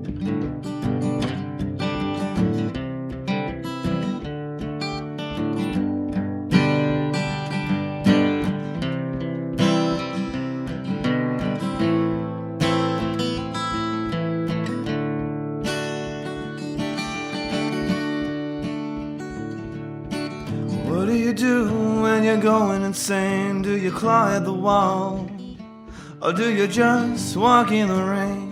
What do you do when you're going insane? Do you claw at the wall? Or do you just walk in the rain?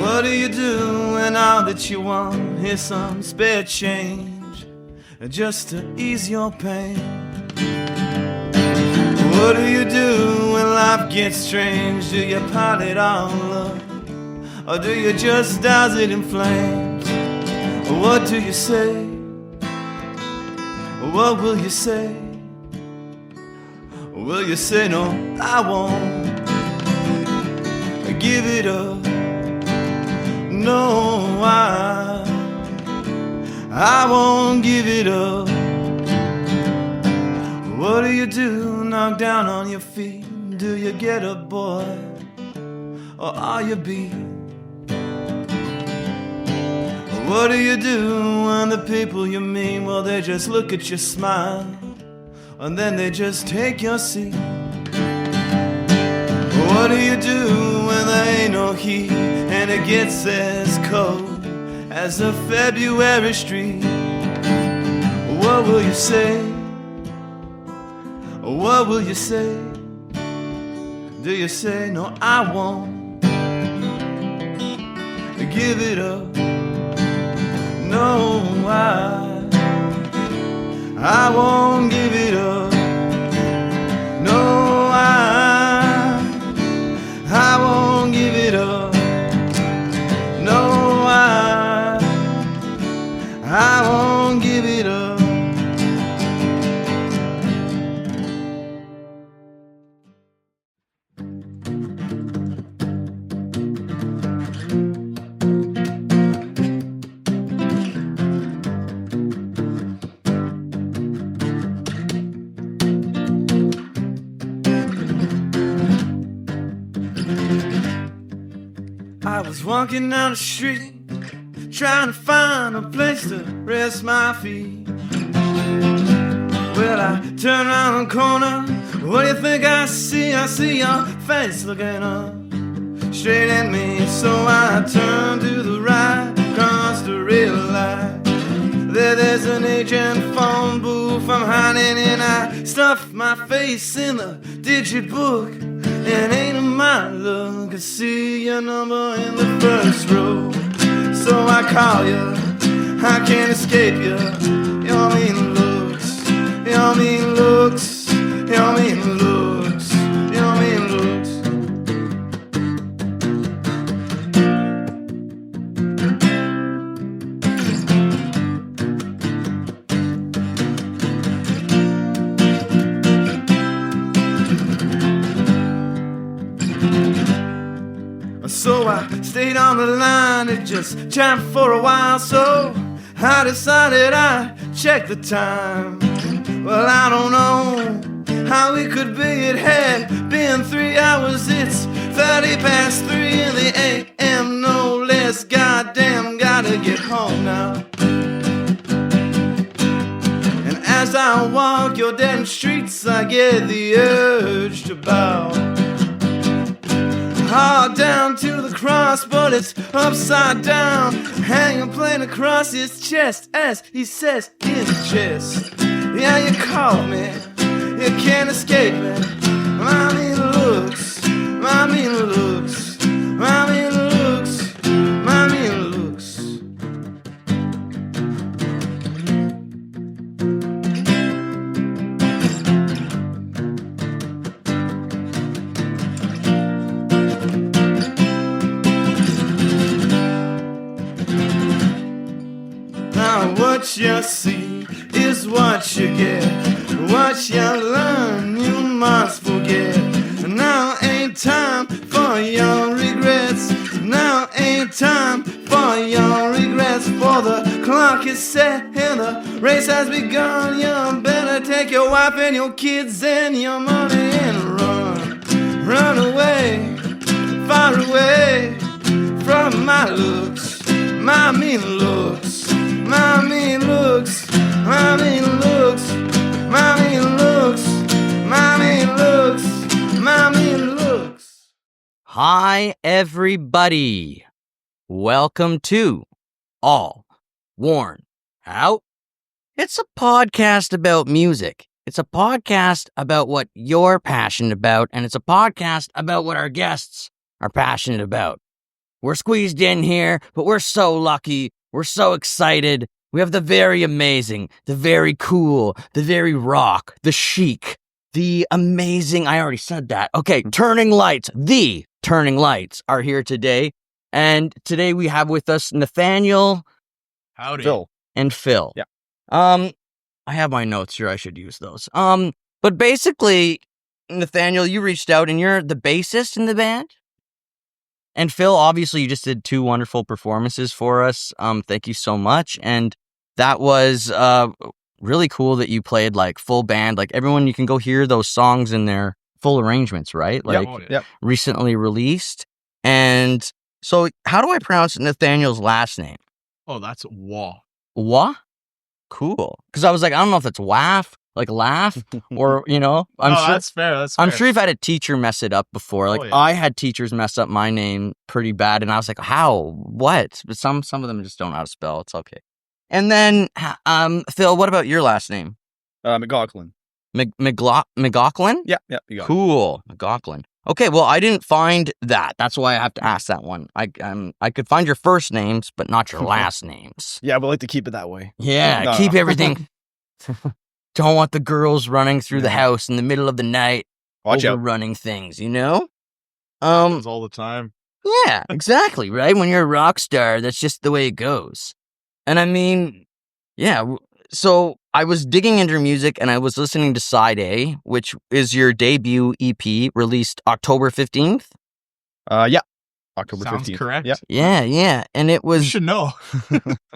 What do you do when all that you want is some spare change, just to ease your pain? What do you do when life gets strange? Do you pile it all up? Or do you just douse it in flames? What do you say? What will you say? Will you say no, I won't give it up? No, I won't give it up. What do you do, knock down on your feet? Do you get up, boy, or are you beat? What do you do when the people you meet, well, they just look at you, smile, and then they just take your seat? What do you do when there ain't no heat and it gets as cold as a February street? What will you say? What will you say? Do you say, no, I won't give it up? No, I won't give it up. No, I won't give it up. No, I won't give it up. I was walking down the street, trying to find a place to rest my feet. Well, I turned around the corner. What do you think I see? I see your face looking up straight at me. So I turned to the right, across the red light. There's an agent phone booth I'm hiding in. I stuffed my face in the digit book, and ain't my luck, I see your number in the first row. So I call you, I can't escape you. Your mean looks, your mean looks, your mean looks, your mean looks. So I stayed on the line, it just jammed for a while. So I decided I'd check the time. Well, I don't know how it could be. It had been 3 hours, it's 30 past 3 in the a.m. no less. Goddamn, gotta get home now. And as I walk your dead streets, I get the urge to bow hard down to the cross, but it's upside down, hanging plain across his chest as he says in his chest, yeah, you call me, you can't escape me. My mean looks, my mean looks, my mean looks, my mean looks. What you see is what you get. What you learn, you must forget. Now ain't time for your regrets. Now ain't time for your regrets. For the clock is set and the race has begun. You better take your wife and your kids and your money and run. Run away, far away from my looks, my mean looks, my mean looks, my mean looks, my mean looks, my mean looks, my mean looks. Hi, everybody. Welcome to All Worn Out. It's a podcast about music. It's a podcast about what you're passionate about, and it's a podcast about what our guests are passionate about. We're squeezed in here, but we're so lucky. We're so excited. We have the very amazing, the very cool, the very rock, the chic, the amazing, I already said that. Okay, Turning Lights, the Turning Lights are here today. And today we have with us Nathaniel, Howdy. Phil, and Phil. Yeah. I have my notes here. I should use those. But basically, Nathaniel, you reached out and you're the bassist in the band. And Phil, obviously, you just did 2 wonderful performances for us. Thank you so much. And that was really cool that you played like full band. Like everyone, you can go hear those songs in their full arrangements, right? Like recently released. And so, how do I pronounce Nathaniel's last name? Oh, that's Waugh. Waugh? Cool. Because I was like, I don't know if it's waff, like laugh, or, you know. I'm sure that's fair. That's fair. I'm sure you've had a teacher mess it up before. Like, Oh, yeah. I had teachers mess up my name pretty bad, and I was like, how? What? But some of them just don't know how to spell. It's okay. And then, Phil, what about your last name? McLaughlin. McLaughlin? Yeah, you got it. Cool. McLaughlin. Okay, well, I didn't find that. That's why I have to ask that one. I could find your first names, but not your last names. Yeah, we like to keep it that way. Yeah, No. keep everything. Don't want the girls running through the house in the middle of the night, Watch out. overrunning things, you know? Happens all the time. Yeah, exactly, right? When you're a rock star, that's just the way it goes. And I mean, yeah, so I was digging into your music and I was listening to Side A, which is your debut EP released October 15th. Yeah. October Sounds 15th. correct. Yep. Yeah. And it You was, should know.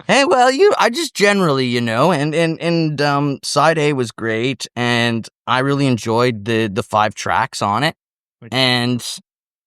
hey, well, I just generally, you know, and Side A was great. And I really enjoyed the 5 tracks on it. And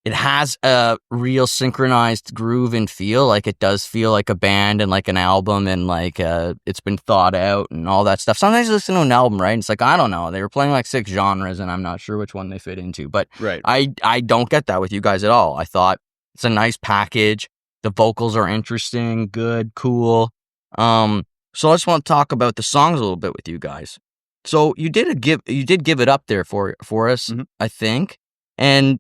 it has a real synchronized groove and feel. Like it does feel like a band and like an album and like it's been thought out and all that stuff. Sometimes you listen to an album, right? And it's like, I don't know. They were playing like 6 genres and I'm not sure which one they fit into. But Right. I don't get that with you guys at all. I thought it's a nice package. The vocals are interesting, good, cool. So I just want to talk about the songs a little bit with you guys. So you did give it up there for us, Mhm. I think. And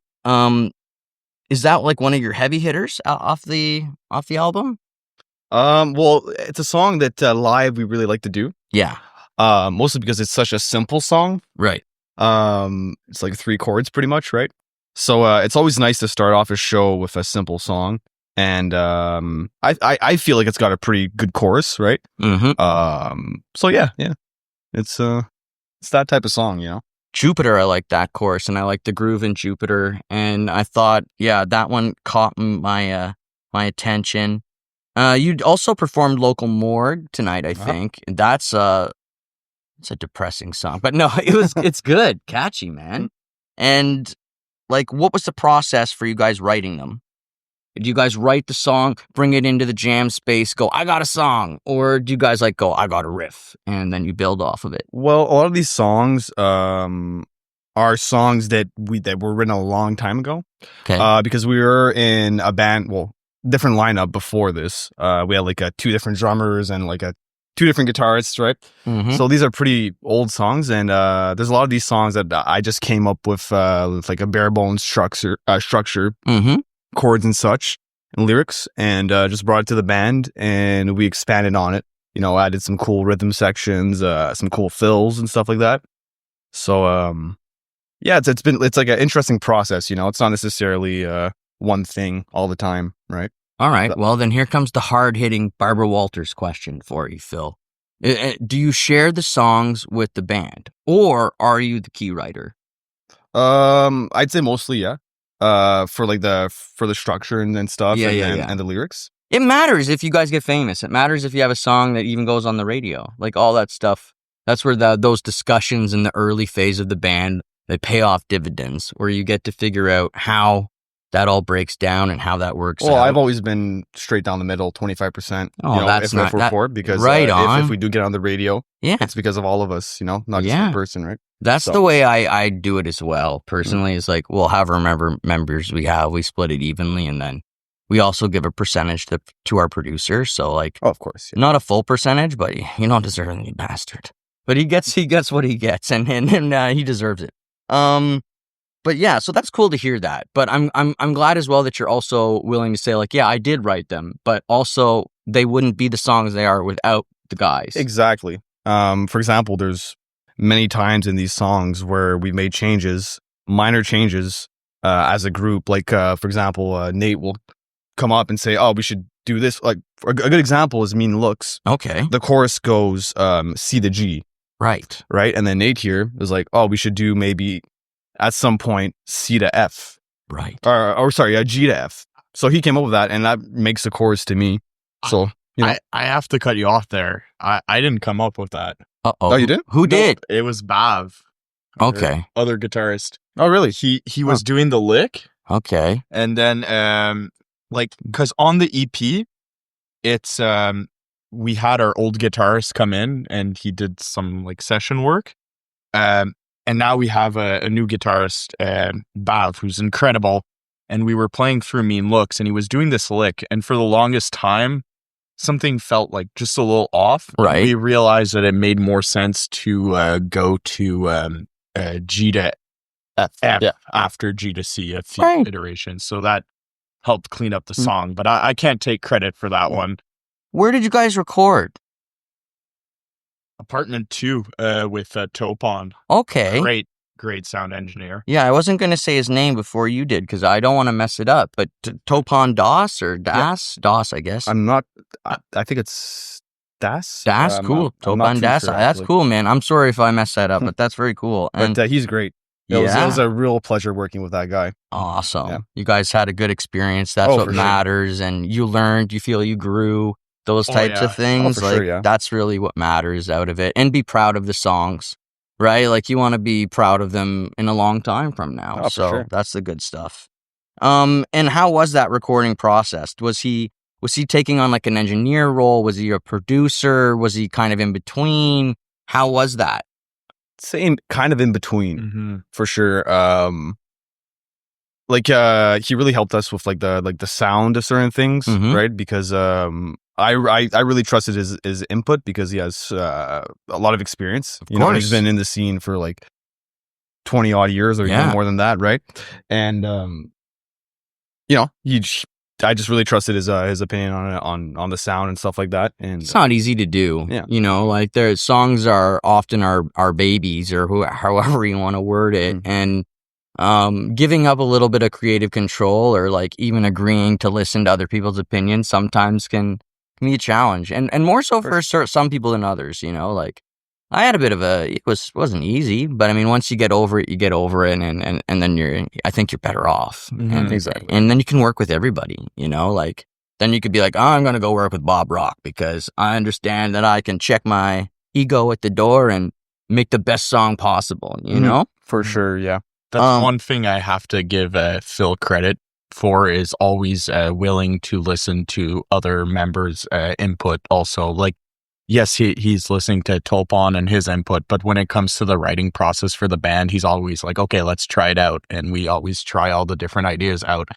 is that like one of your heavy hitters off the album? Well, it's a song that live we really like to do. Yeah. Mostly because it's such a simple song. Right. It's like 3 chords pretty much, right? So it's always nice to start off a show with a simple song. And I feel like it's got a pretty good chorus, right? Mm-hmm. So yeah. It's that type of song, you know. Jupiter, I like that chorus, and I like the groove in Jupiter. And I thought, yeah, that one caught my attention. You also performed Local Morgue tonight, I think. That's it's a depressing song, but no, it's good, catchy, man. And like, what was the process for you guys writing them? Do you guys write the song, bring it into the jam space, go, I got a song? Or do you guys like go, I got a riff, and then you build off of it? Well, a lot of these songs are songs that were written a long time ago. Okay. Because we were in a band, different lineup before this. We had like 2 different drummers and like 2 different guitarists, right? Mm-hmm. So these are pretty old songs, and there's a lot of these songs that I just came up with like a bare bones structure, Mm-hmm. chords and such, and lyrics, and just brought it to the band, and we expanded on it. You know, added some cool rhythm sections, some cool fills and stuff like that. So, yeah, it's like an interesting process. You know, it's not necessarily one thing all the time, right? All right. Well, then here comes the hard-hitting Barbara Walters question for you, Phil. Do you share the songs with the band, or are you the key writer? I'd say mostly, yeah. For the structure and stuff, and the lyrics. It matters if you guys get famous. It matters if you have a song that even goes on the radio. Like all that stuff. That's where those discussions in the early phase of the band, they pay off dividends, where you get to figure out how that all breaks down and how that works Well, out? I've always been straight down the middle, 25%. Oh, that's if not we're that, for it, because right on. if we do get on the radio, Yeah, it's because of all of us, not just Yeah. one person, right? that's So- the way I do it as well. Personally, it's like we'll have members we split it evenly, and then we also give a percentage to our producer. So like, Oh, of course. Yeah. not a full percentage, but you don't deserve it, you bastard. But he gets what he gets, and he deserves it. But yeah, so that's cool to hear that. But I'm glad as well that you're also willing to say like, yeah, I did write them, but also they wouldn't be the songs they are without the guys. Exactly. For example, there's many times in these songs where we made changes, minor changes, as a group. Like, for example, Nate will come up and say, "Oh, we should do this." Like, a good example is "Mean Looks." Okay, The chorus goes C to G, right. right? And then Nate here is like, "Oh, we should do maybe at some point C to F, Right. or sorry, G to F." So he came up with that, and that makes the chorus to me. So I have to cut you off there. I didn't come up with that. Uh-oh. Oh, you did? Who No, did? It was Bav. Okay. Other guitarist. Oh, really? He was doing the lick, Okay. and then because on the EP, it's we had our old guitarist come in and he did some like session work. And now we have a new guitarist, Bav, who's incredible. And we were playing through Mean Looks, and he was doing this lick. And for the longest time, something felt like just a little off. Right. We realized that it made more sense to go to G to F after G to C a few Right. iterations. So that helped clean up the song. But I can't take credit for that one. Where did you guys record? Apartment 2 with Topon. Okay. Great sound engineer. Yeah, I wasn't going to say his name before you did because I don't want to mess it up. But Topon Das or Das? Das, I guess. I'm not. I think it's Das. Das, cool. I'm not Topon too Das. sure, That's actually. cool, man. I'm sorry if I messed that up, but that's very cool. And But he's great. It was a real pleasure working with that guy. awesome. Yeah. You guys had a good experience. That's Oh, what for sure. matters. And you learned, you feel you grew, those types yeah. of things. for like sure, yeah. that's really what matters out of it. And be proud of the songs, right? Like you want to be proud of them in a long time from now. Oh, for so sure. that's the good stuff. And how was that recording process? Was he taking on like an engineer role? Was he a producer? Was he kind of in between? How was that? Same kind of in between. Mm-hmm. For sure. He really helped us with like the sound of certain things, Mhm. right? Because I really trusted his input because he has a lot of experience. Of He's course. been in the scene for like 20 odd years or Yeah. even more than that, right? And I just really trusted his opinion on the sound and stuff like that. And It's not easy to do. Yeah. You know, like their songs are often our babies or however you want to word it. Mhm. And giving up a little bit of creative control or like even agreeing to listen to other people's opinions sometimes can be a challenge. And more so for some people than others, you know, like I had a bit of it wasn't easy, but I mean, once you get over it, and then I think you're better off. Mhm. Exactly. And then you can work with everybody, you know, like then you could be like, oh, I'm going to go work with Bob Rock because I understand that I can check my ego at the door and make the best song possible, you Mhm. know? for sure, yeah. That's one thing I have to give Phil credit for is always willing to listen to other members' input also. Like, yes, he's listening to Topon and his input, but when it comes to the writing process for the band, he's always like, okay, let's try it out. And we always try all the different ideas out.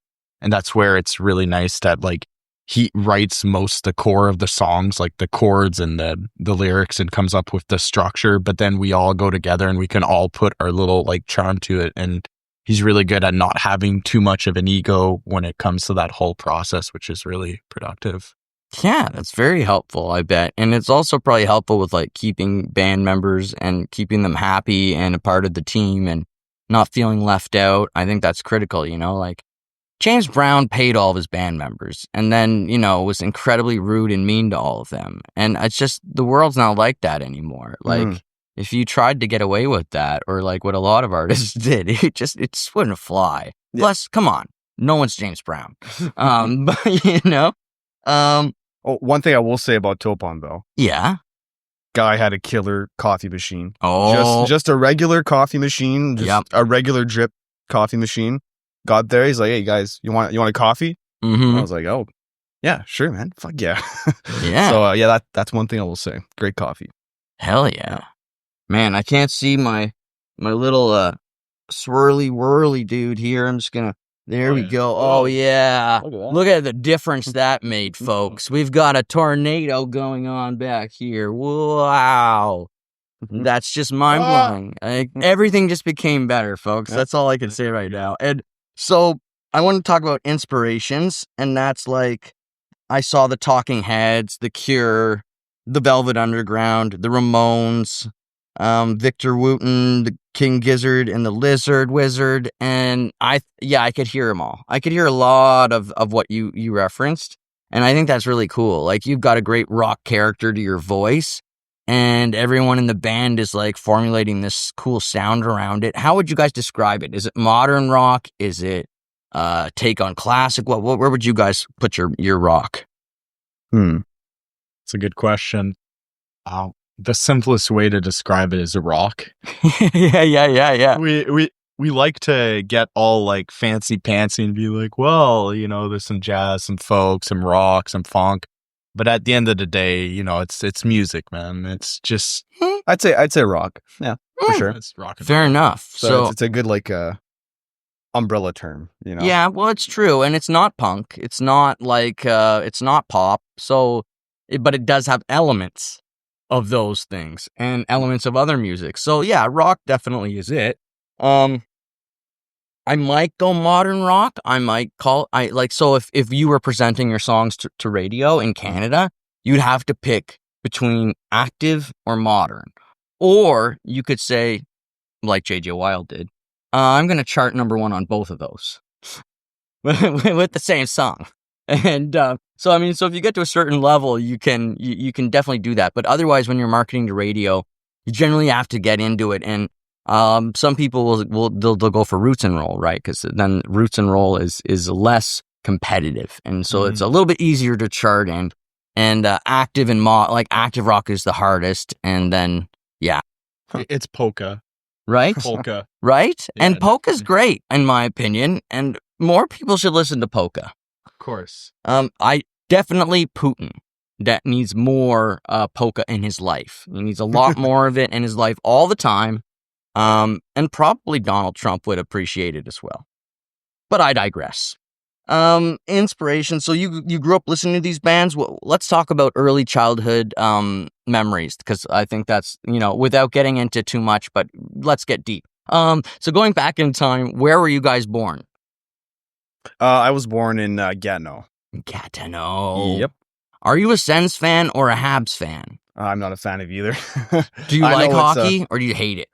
And that's where it's really nice that like he writes the core of the songs, like the chords and the lyrics, and comes up with the structure, but then we all go together and we can all put our little like charm to it. And he's really good at not having too much of an ego when it comes to that whole process, which is really productive. Yeah, that's very helpful, I bet. And it's also probably helpful with like keeping band members and keeping them happy and a part of the team and not feeling left out. I think that's critical, you know, like James Brown paid all of his band members and then, you know, was incredibly rude and mean to all of them. And it's just, the world's not like that anymore. Like, if you tried to get away with that, or like what a lot of artists did, it just wouldn't fly. Yeah. Plus, come on, no one's James Brown. But, you know, One thing I will say about Topon though, yeah. guy had a killer coffee machine. Oh, Just a regular coffee machine, just Yep. a regular drip coffee machine. got there. He's like, "Hey guys, you want a coffee?" Mm-hmm. I was like, "Oh, yeah, sure, man. Fuck yeah." Yeah. So that's one thing I will say. Great coffee. Hell yeah. Man, I can't see my little swirly whirly dude here. I'm just gonna there we go. Oh yeah. Look at that. Look at the difference that made, folks. We've got a tornado going on back here. Wow. That's just mind blowing. Everything just became better, folks. That's all I can say right now. And so I want to talk about inspirations, and that's like I saw the Talking Heads, The Cure, The Velvet Underground, The Ramones, Victor Wooten, The King Gizzard, and The Lizard Wizard, and I could hear them all. I could hear a lot of what you referenced, and I think that's really cool. Like, you've got a great rock character to your voice, and everyone in the band is like formulating this cool sound around it. How would you guys describe it? Is it modern rock? Is it take on classic? Where would you guys put your rock? It's a good question. The simplest way to describe it is a rock. Yeah. We like to get all like fancy pantsy and be like, well, there's some jazz, some folk, some rock, some funk. But at the end of the day, it's music, man. It's just I'd say rock. Yeah, for sure. it's rock. Fair enough. So it's a good like umbrella term, Yeah, well, it's true, and it's not punk. It's not like it's not pop. So, but it does have elements of those things and elements of other music. So yeah, rock definitely is it. I might go modern rock. I might so if you were presenting your songs to radio in Canada, you'd have to pick between active or modern. Or you could say, like J.J. Wild did, I'm going to chart number 1 on both of those with the same song. And so if you get to a certain level, you can definitely do that. But otherwise, when you're marketing to radio, you generally have to get into it. And some people they'll go for roots and roll, right? Because then roots and roll is less competitive, and so it's a little bit easier to chart in. And active and active rock is the hardest. And then it's polka, right? Polka, right? Yeah, And polka's great in my opinion, and more people should listen to polka. of course. I definitely Putin that needs more polka in his life. He needs a lot more of it in his life all the time. And probably Donald Trump would appreciate it as well. But I digress. Inspiration. So you grew up listening to these bands. Well, let's talk about early childhood memories, because I think that's, without getting into too much, but let's get deep. So going back in time, where were you guys born? I was born in Gatineau. Gatineau. Yep. Are you a Sens fan or a Habs fan? I'm not a fan of either. Do you like hockey or do you hate it?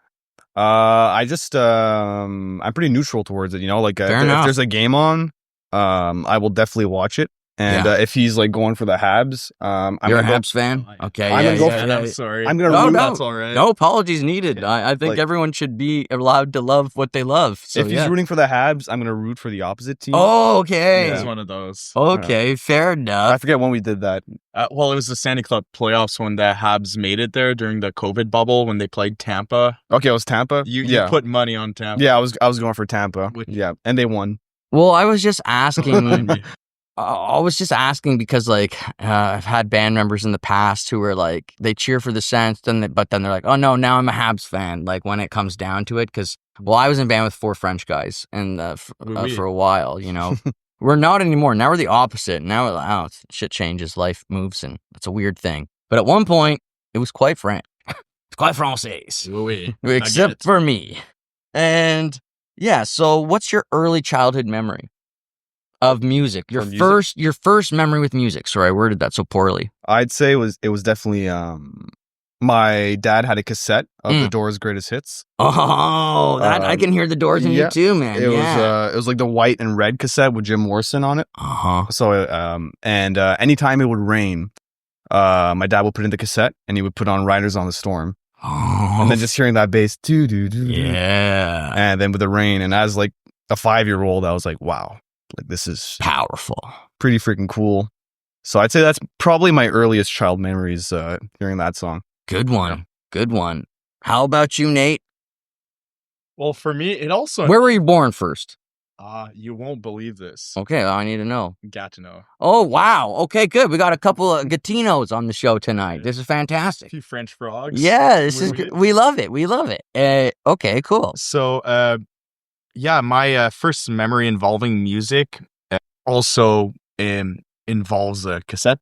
I just I'm pretty neutral towards it. Like if there's a game on, I will definitely watch it. And if he's like going for the Habs, you're a Habs fan. Okay, I'm sorry. I'm gonna root. That's all right. No apologies needed. I think everyone should be allowed to love what they love. So if he's rooting for the Habs, I'm gonna root for the opposite team. Oh, okay. It's one of those. Okay, fair enough. I forget when we did that. Well, it was the Stanley Cup playoffs when the Habs made it there during the COVID bubble when they played Tampa. Okay, it was Tampa. You put money on Tampa. Yeah, I was going for Tampa. Yeah, and they won. Well, I was just asking. I was just asking because, I've had band members in the past who were like, they cheer for the Sens, but then they're like, oh no, now I'm a Habs fan. Like when it comes down to it, because I was in band with 4 French guys, and for a while, we're not anymore. Now we're the opposite. Now shit changes, life moves, and it's a weird thing. But at one point, it was quite French. It's quite Français, Oui. except for me. And yeah, so what's your early childhood memory of music? Your first memory with music. Sorry, I worded that so poorly. I'd say it was definitely my dad had a cassette of the Doors' greatest hits. Oh, I can hear the Doors in you too, man. It was like the white and red cassette with Jim Morrison on it. So and anytime it would rain, my dad would put in the cassette and he would put on Riders on the Storm. And then just hearing that bass, yeah. And then with the rain, and as like a 5-year-old, I was like, wow, like this is powerful, pretty freaking cool. So I'd say that's probably my earliest child memories hearing that song. Good one. Good one. How about you, Nate? Well, for me, it also... Where were you born first? You won't believe this. Okay, I need to know. Gatineau. Oh, wow. Okay, good. We got a couple of Gatineaus on the show tonight. Yeah. This is A fantastic. few French frogs. Yeah, this is We- good. We love it. We love it. Okay, cool. So, yeah, my first memory involving music also involves a cassette.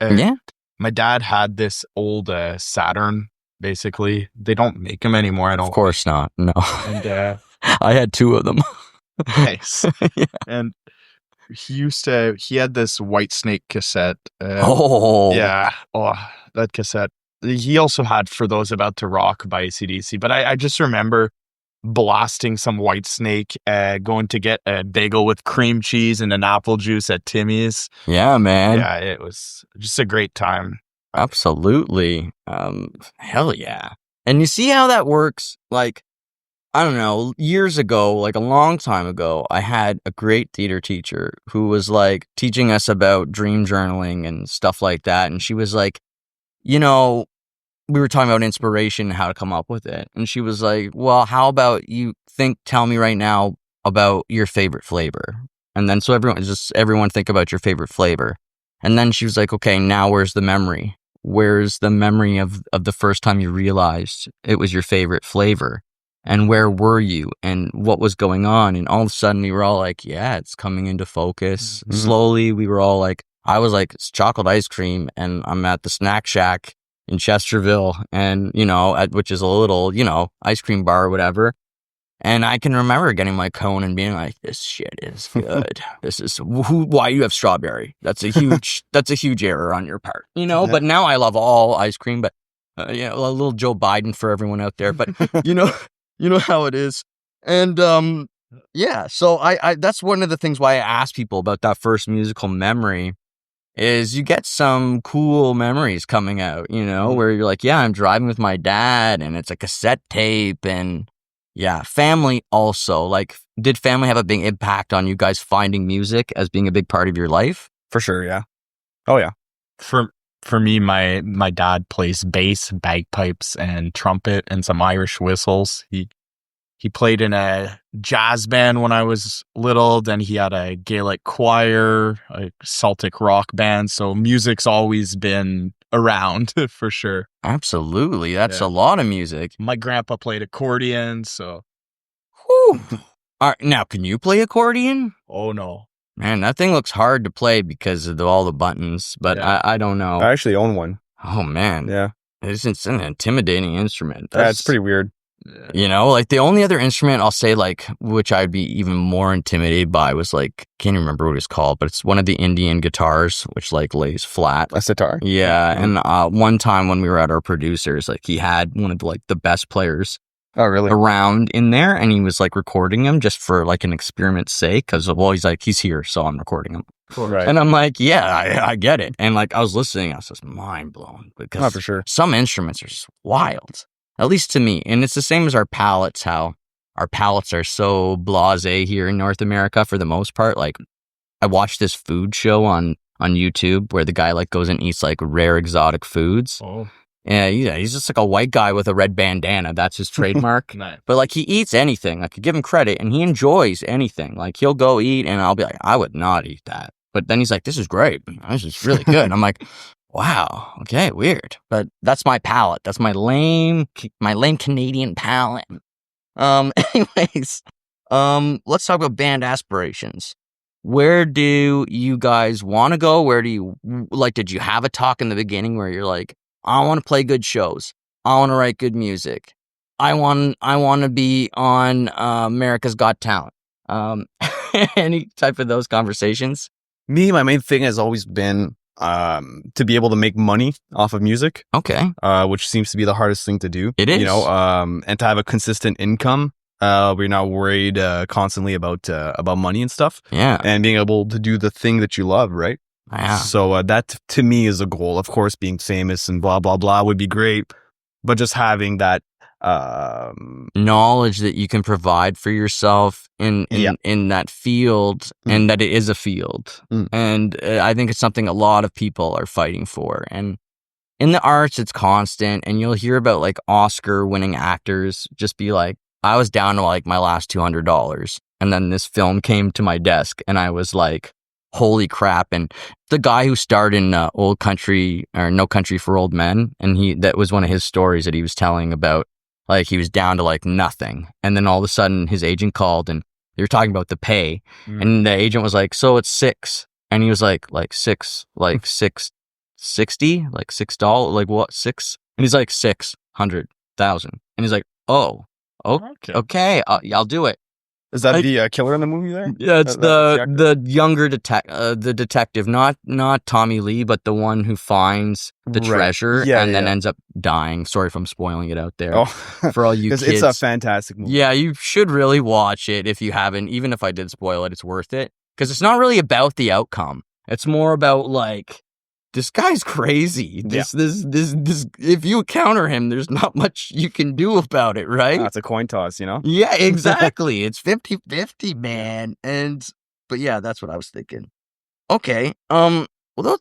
Yeah. My dad had this old Saturn. Basically, they don't make them anymore. I don't. Of course not. No. And I had 2 of them. nice. Yeah. And he had this White Snake cassette. Oh. Yeah. Oh, that cassette. He also had For Those About to Rock by AC/DC. But I just remember blasting some White Snake, going to get a bagel with cream cheese and an apple juice at Timmy's. Yeah, man. Yeah, it was just a great time. Absolutely. Hell yeah. And you see how that works? Like, I don't know, years ago, like a long time ago, I had a great theater teacher who was like teaching us about dream journaling and stuff like that. And she was like, you know, we were talking about inspiration and how to come up with it. And she was like, well, how about you tell me right now about your favorite flavor. And then so everyone think about your favorite flavor. And then she was like, okay, now where's the memory? Where's the memory of the first time you realized it was your favorite flavor? And where were you? And what was going on? And all of a sudden we were all like, yeah, it's coming into focus. Mhm. Slowly we were all like, I was like, it's chocolate ice cream. And I'm at the Snack Shack in Chesterville, and, which is a little, ice cream bar or whatever. And I can remember getting my cone and being like, this shit is good. Why you have strawberry? That's a huge error on your part, Yeah. but now I love all ice cream, but, a little Joe Biden for everyone out there, but you know how it is. And, yeah, so I that's one of the things why I ask people about that first musical memory is you get some cool memories coming out, where you're like, yeah, I'm driving with my dad and it's a cassette tape. And yeah, family also. Like, did family have a big impact on you guys finding music as being a big part of your life? For sure, yeah. Oh, yeah. For me, my dad plays bass, bagpipes, and trumpet, and some Irish whistles. He played in a jazz band when I was little. Then he had a Gaelic choir, a Celtic rock band. So music's always been around for sure. Absolutely. That's Yeah. a lot of music. My grandpa played accordion. So, Whew. All right, now, can you play accordion? oh no. Man, that thing looks hard to play because of all the buttons, but Yeah. I don't know. I actually own one. Oh, man. Yeah. It's an intimidating instrument. That's pretty weird. Like the only other instrument I'll say, like, which I'd be even more intimidated by was like, can't even remember what it's called, but it's one of the Indian guitars, which like lays flat. A sitar? Yeah. And one time when we were at our producers, like he had one of the best players Oh, really? around in there, and he was like recording him just for like an experiment's sake. Cause he's like, he's here, so I'm recording him. Right. And I'm like, yeah, I get it. And like I was listening, I was just mind blown because Not for sure. some instruments are just wild, at least to me. And it's the same as our palates, how our palates are so blasé here in North America for the most part. Like I watched this food show on YouTube where the guy like goes and eats like rare exotic foods. Oh, Yeah, he's just like a white guy with a red bandana. That's his trademark. nice. But like he eats anything. I could give him credit, and he enjoys anything. Like he'll go eat, and I'll be like, I would not eat that. But then he's like, this is great. This is really good. And I'm like, wow, okay, weird. But that's my palate. That's my lame Canadian palate. Anyways, let's talk about band aspirations. Where do you guys want to go? Where do you like? Did you have a talk in the beginning where you're like, I want to play good shows. I want to write good music. I want to be on America's Got Talent. Any type of those conversations? Me, my main thing has always been to be able to make money off of music, Okay. which seems to be the hardest thing to do. It is. And to have a consistent income. We're not worried constantly about money and stuff, Yeah. and being able to do the thing that you love, right? Yeah. So that to me is a goal. Of course, being famous and blah blah blah would be great, but just having that Knowledge that you can provide for yourself in that field, and that it is a field. And I think it's something a lot of people are fighting for. And in the arts, it's constant, and you'll hear about like Oscar winning actors just be like, I was down to like my last $200. And then this film came to my desk and I was like, holy crap. And the guy who starred in Old Country or No Country for Old Men, and that was one of his stories that he was telling about, like he was down to like nothing. And then all of a sudden his agent called and they were talking about the pay. And the agent was like, so it's $6. And he was like $6, like $660, like $6, like what, 6? And he's like 600,000. And he's like, oh, okay, I'll do it. Is that the killer in the movie there? Yeah, it's the younger detective, not Tommy Lee, but the one who finds the treasure and then ends up dying. Sorry if I'm spoiling it out there for all you kids. It's a fantastic movie. Yeah, you should really watch it if you haven't. Even if I did spoil it, it's worth it because it's not really about the outcome. It's more about like, this guy's crazy. This, if you counter him, there's not much you can do about it, right? It's a coin toss, you know? Yeah, exactly. It's 50-50, man. But yeah, that's what I was thinking. Okay. Well,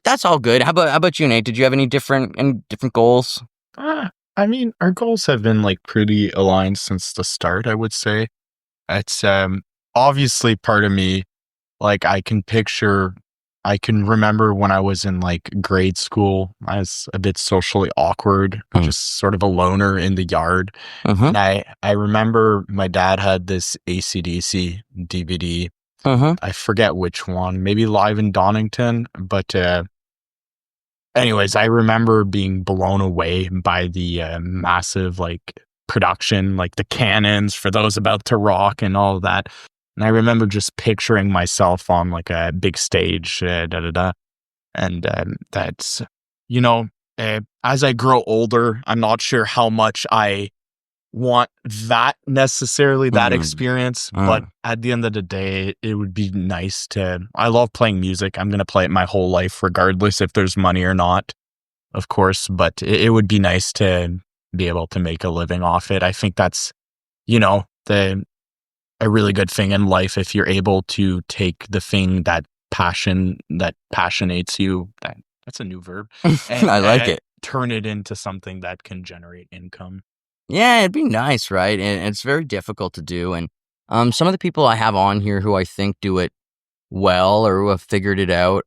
that's all good. How about you, Nate? Did you have any different goals? I mean, our goals have been like pretty aligned since the start, I would say. It's obviously part of me, like I can remember when I was in like grade school, I was a bit socially awkward, just sort of a loner in the yard. And I remember my dad had this AC/DC DVD. I forget which one, maybe Live in Donington. But anyways, I remember being blown away by the massive like production, like the cannons for those about to rock and all of that. And I remember just picturing myself on like a big stage, and that's, you know, as I grow older, I'm not sure how much I want that necessarily, that experience. But at the end of the day, it would be nice I love playing music. I'm going to play it my whole life, regardless if there's money or not, of course. But it would be nice to be able to make a living off it. I think that's, you know, a really good thing in life if you're able to take the thing that passionates you. That's a new verb. And, I like it. Turn it into something that can generate income. Yeah, it'd be nice, right? And it's very difficult to do. And some of the people I have on here who I think do it well or who have figured it out,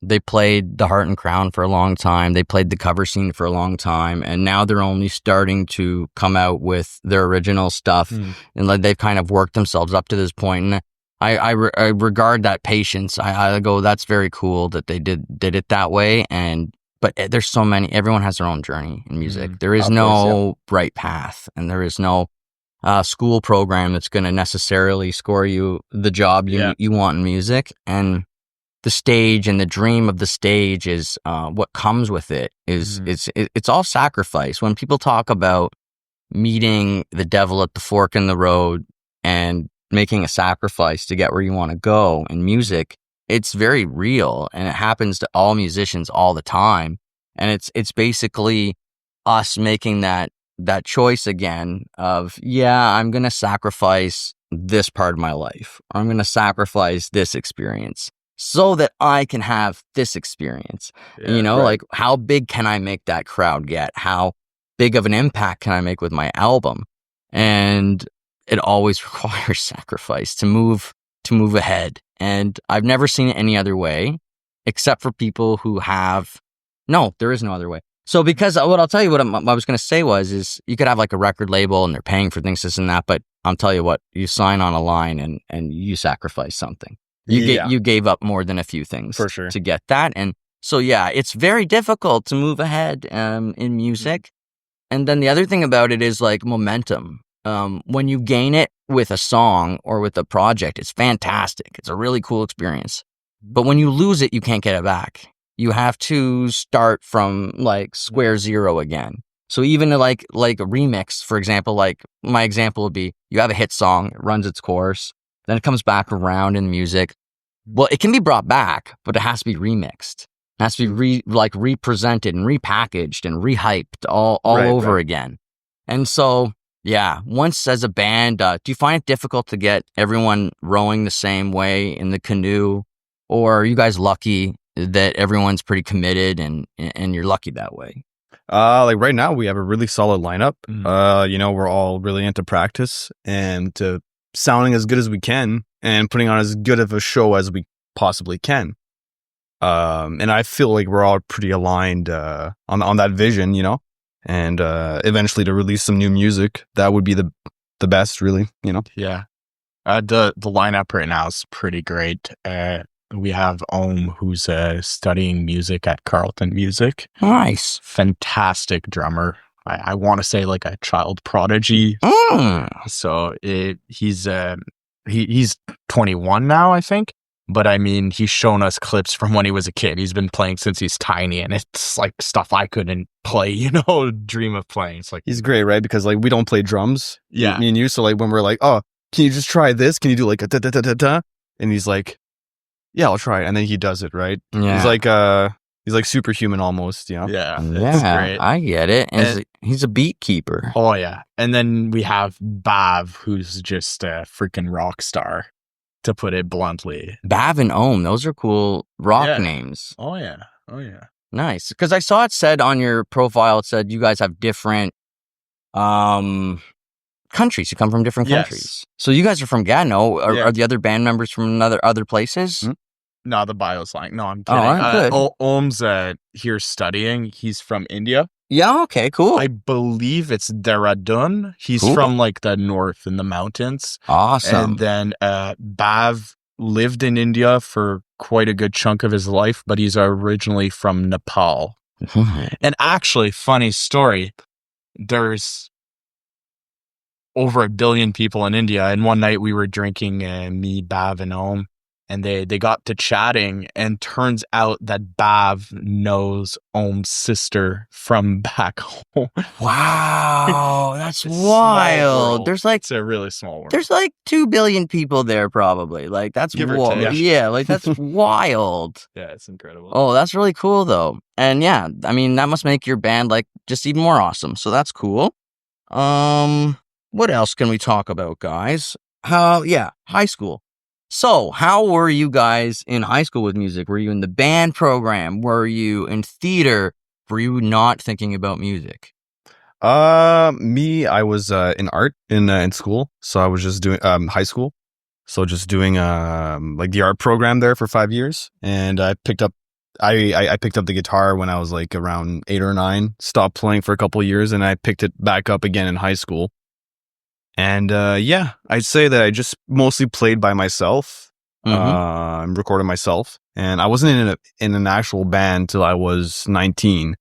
they played the Heart and Crown for a long time. They played the cover scene for a long time. And now they're only starting to come out with their original stuff. And like they've kind of worked themselves up to this point. And I regard that patience. I go, that's very cool that they did it that way. But there's so many, everyone has their own journey in music. There is no right path, and there is no school program that's going to necessarily score you the job you want in music. And the stage and the dream of the stage is what comes with it. It's all sacrifice. When people talk about meeting the devil at the fork in the road and making a sacrifice to get where you want to go in music, it's very real, and it happens to all musicians all the time. And it's basically us making that choice again of, I'm going to sacrifice this part of my life, or I'm going to sacrifice this experience so that I can have this experience. Like how big can I make that crowd get? How big of an impact can I make with my album? And it always requires sacrifice to move ahead. And I've never seen it any other way, except for people who have, there is no other way. So because what I'll tell you, what I was going to say is you could have like a record label and they're paying for things, this and that, but I'll tell you what, you sign on a line and you sacrifice something. You gave up more than a few things for sure to get that. And so, it's very difficult to move ahead in music. And then the other thing about it is like momentum. When you gain it with a song or with a project, it's fantastic. It's a really cool experience. But when you lose it, you can't get it back. You have to start from like square zero again. So even like a remix, for example, like my example would be you have a hit song, it runs its course, then it comes back around in music. Well, it can be brought back, but it has to be remixed. It has to be represented and repackaged and rehyped all over again. And so, once as a band, do you find it difficult to get everyone rowing the same way in the canoe? Or are you guys lucky that everyone's pretty committed and you're lucky that way? Like right now we have a really solid lineup. We're all really into practice and to sounding as good as we can and putting on as good of a show as we possibly can. And I feel like we're all pretty aligned on that vision, you know, and eventually to release some new music, that would be the best, really, you know. Yeah. The lineup right now is pretty great. We have who's studying music at Carleton Music. Nice. Fantastic drummer. I want to say like a child prodigy. So he's 21 now, I think. But I mean, he's shown us clips from when he was a kid. He's been playing since he's tiny, and it's like stuff I couldn't play, you know, dream of playing. It's like he's great, right? Because like we don't play drums, yeah, me and you. So like when we're like, oh, can you just try this? Can you do like a da da da da da? And he's like, yeah, I'll try it. And then he does it, right? Yeah. He's like superhuman almost, you know? Yeah. Yeah, great. I get it. And he's a beat keeper. Oh, yeah. And then we have Bav, who's just a freaking rock star, to put it bluntly. Bav and Ohm, those are cool rock names. Oh, yeah. Nice. Because I saw it said on your profile, it said you guys have different countries. You come from different countries. So you guys are from Gatineau. Are the other band members from other places? Mm-hmm. No, the bio's lying. No, I'm kidding. Good. Ohm's here studying. He's from India. Yeah, okay, cool. I believe it's Dehradun. He's from like the north in the mountains. Awesome. And then Bav lived in India for quite a good chunk of his life, but he's originally from Nepal. And actually, funny story, there's over 1 billion people in India, and one night we were drinking, me, Bav, and Ohm, and they got to chatting, and turns out that Bav knows Ohm's sister from back home. Wow, that's wild. It's a really small world. There's like 2 billion people there, probably. Like that's wild. Yeah, like that's wild. Yeah, it's incredible. Oh, that's really cool though. And yeah, I mean that must make your band like just even more awesome. So that's cool. What else can we talk about, guys? High school. So, how were you guys in high school with music? Were you in the band program? Were you in theater? Were you not thinking about music? Me, I was in art in school. So I was just doing high school. So just doing like the art program there for 5 years, and I picked up the guitar when I was like around 8 or 9. Stopped playing for a couple of years, and I picked it back up again in high school. And I'd say that I just mostly played by myself, recorded myself, and I wasn't in an actual band till I was 19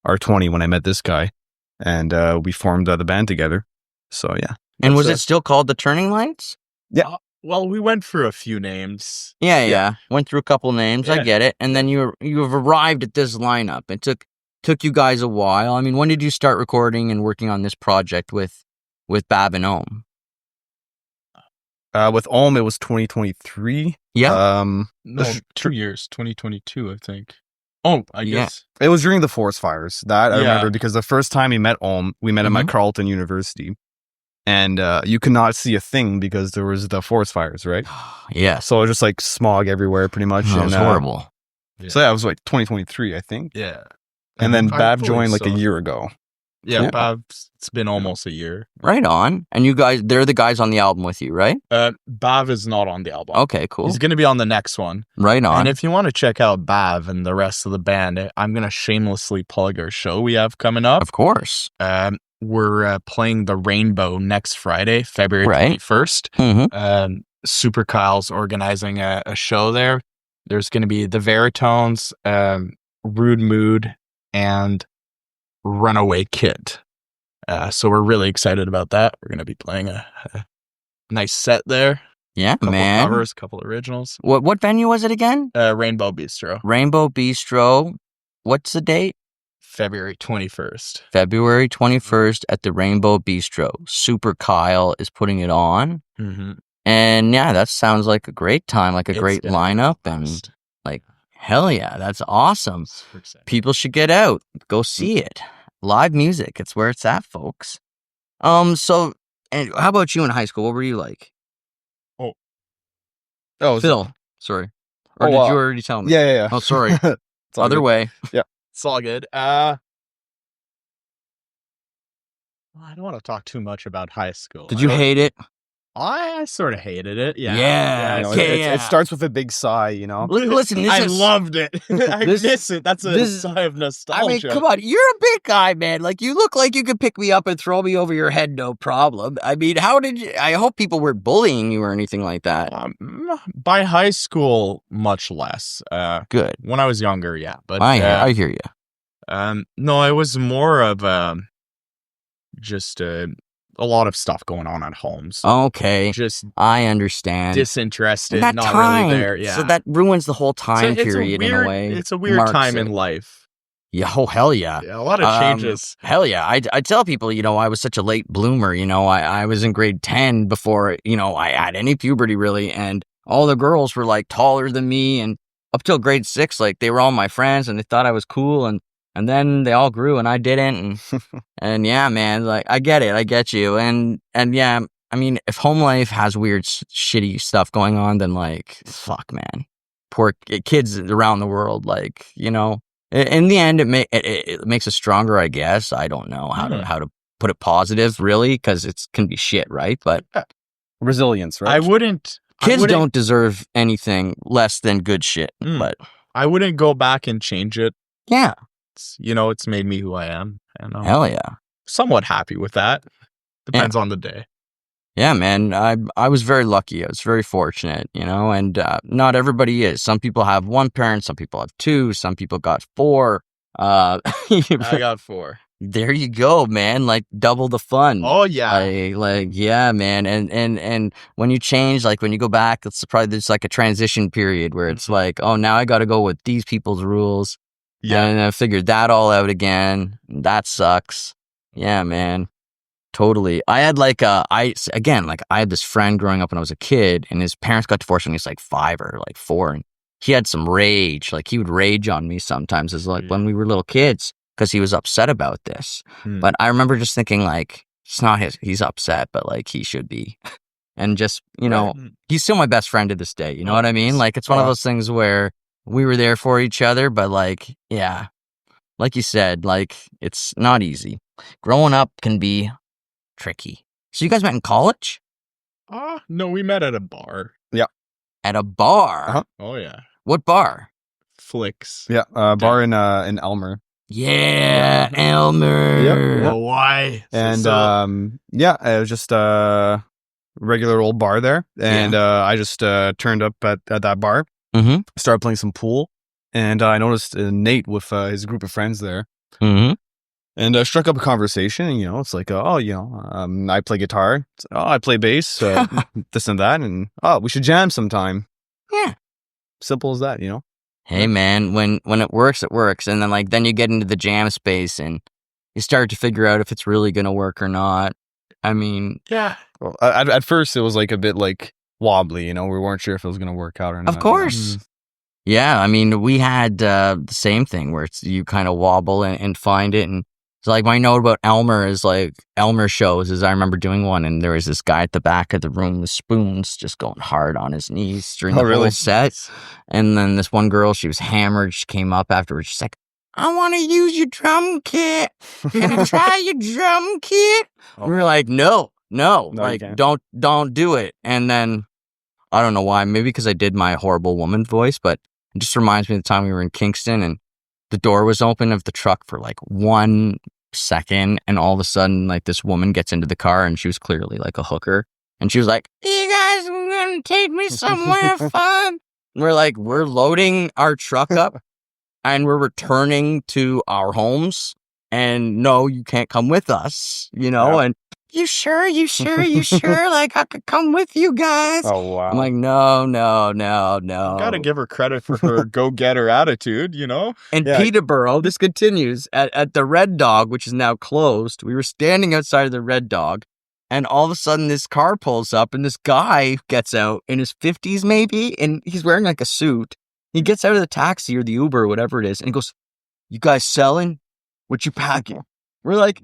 or 20 when I met this guy, and we formed the band together. So yeah. And was it still called the Turning Lights? Yeah. Well, we went through a few names. Yeah. Went through a couple names. Yeah. I get it. And then you've arrived at this lineup. It took you guys a while. I mean, when did you start recording and working on this project with Bav and Ohm? With Ohm, it was 2023. Yeah. No, 2 years, 2022, I think. Oh, I guess. It was during the forest fires. That I remember, because the first time we met Ohm, we met him at Carleton University. And you could not see a thing because there was the forest fires, right? Yeah. So it was just like smog everywhere pretty much. It was horrible. So that was like 2023, I think. Yeah. And then Bav joined like a year ago. Yeah, Bav, it's been almost a year. Right on. And you guys, they're the guys on the album with you, right? Bav is not on the album. Okay, cool. He's going to be on the next one. Right on. And if you want to check out Bav and the rest of the band, I'm going to shamelessly plug our show we have coming up. Of course. We're playing the Rainbow next Friday, February 21st. Mm-hmm. Super Kyle's organizing a show there. There's going to be the Veritones, Rude Mood, and Runaway Kid. So we're really excited about that. We're going to be playing a nice set there. Yeah, couple man. Covers, couple originals. What venue was it again? Rainbow Bistro. Rainbow Bistro. What's the date? February 21st. February 21st at the Rainbow Bistro. Super Kyle is putting it on. Mm-hmm. And yeah, that sounds like a great time, like a great lineup. And like, hell yeah, that's awesome. People should get out, go see it. Live music, it's where it's at, folks. So, and how about you in high school? What were you like? Oh, Phil, sorry. Or did you already tell me? Yeah. Oh, sorry. Other good. way. Yeah. It's all good. I don't want to talk too much about high school. Did you hate it? I sort of hated it. Yeah. Yeah, You know, okay, it starts with a big sigh, you know. Listen, I loved it. I this- miss it. That's a this- sigh of nostalgia. I mean, come on, you're a big guy, man. Like, you look like you could pick me up and throw me over your head, no problem. I mean, how did you? I hope people weren't bullying you or anything like that. By high school, much less. Good. When I was younger, yeah. But I hear you. no, it was more of just a lot of stuff going on at home. So Okay, just I understand. disinterested, That not time, really there. Yeah. so that ruins the whole time it's period in a way. It's a weird Marks time it. in life. Yeah, oh hell yeah. Yeah, a lot of changes. Hell yeah. I tell people, you know, I was such a late bloomer. You know, I was in grade 10 before, you know, I had any puberty really. And all the girls were like taller than me. And up till grade 6, like they were all my friends and they thought I was cool. And then they all grew and I didn't. And yeah, man, like I get it. I get you. And yeah, I mean, if home life has weird, shitty stuff going on, then like, fuck, man. Poor kids around the world, like, you know. In the end, it makes us stronger, I guess. I don't know how to put it positive, really, because it can be shit, right? But Resilience, right? I wouldn't. kids don't deserve anything less than good shit. But I wouldn't go back and change it. yeah, It's made me who I am, and I'm hell yeah, somewhat happy with that. Depends on the day. yeah, man. I was very lucky. I was very fortunate, you know. And not everybody is. Some people have one parent. Some people have two. Some people got 4. I got 4. There you go, man. Like double the fun. Oh yeah. Like yeah, man. And when you change, like when you go back, it's probably there's like a transition period where it's like, oh, now I got to go with these people's rules. Yeah. And I figured that all out again. That sucks. Yeah, man. Totally. I had like I had this friend growing up when I was a kid, and his parents got divorced when he was like 5 or like 4, and he had some rage. Like he would rage on me sometimes, as like when we were little kids, because he was upset about this. But I remember just thinking like, it's not he's upset, but like he should be. And just, you know, he's still my best friend to this day. You know what I mean? Like it's one of those things where we were there for each other, but like, yeah, like you said, like it's not easy. Growing up can be tricky. So you guys met in college? No, we met at a bar. At a bar? Uh-huh. Oh yeah. What bar? Flicks. Yeah, bar in Elmer. Yeah, Elmer. Yep. Well, why? And yeah, it was just a regular old bar there. And I just turned up at that bar. Mm-hmm. Started playing some pool. And I noticed Nate with his group of friends there. Mm-hmm. And I struck up a conversation. And, you know, it's like, I play guitar. I play bass, this and that. And, we should jam sometime. Yeah. Simple as that, you know? Hey man, when it works, it works. And then you get into the jam space and you start to figure out if it's really going to work or not. I mean, Yeah. Well, at first, it was like a bit like wobbly, you know? We weren't sure if it was going to work out or not. of course. Yeah, I mean, we had the same thing where it's you kind of wobble and find it. And it's like my note about Elmer is like Elmer shows is I remember doing one and there was this guy at the back of the room with spoons just going hard on his knees during the whole set. And then this one girl, she was hammered. She came up afterwards. She's like, I want to use your drum kit. Can I try your drum kit? We were like, no, like don't do it. And then I don't know why, maybe because I did my horrible woman voice, but it just reminds me of the time we were in Kingston and the door was open of the truck for like 1 second. And all of a sudden, like this woman gets into the car and she was clearly like a hooker. And she was like, you guys are going to take me somewhere fun. And we're like, we're loading our truck up and we're returning to our homes. And no, you can't come with us, you know? And you sure? Like, I could come with you guys. Oh, wow. I'm like, no. Gotta give her credit for her go-getter attitude, you know? And Peterborough, this continues, at the Red Dog, which is now closed, we were standing outside of the Red Dog, and all of a sudden this car pulls up, and this guy gets out in his 50s maybe, and he's wearing like a suit. He gets out of the taxi or the Uber or whatever it is, and he goes, you guys selling? What you packing? We're like,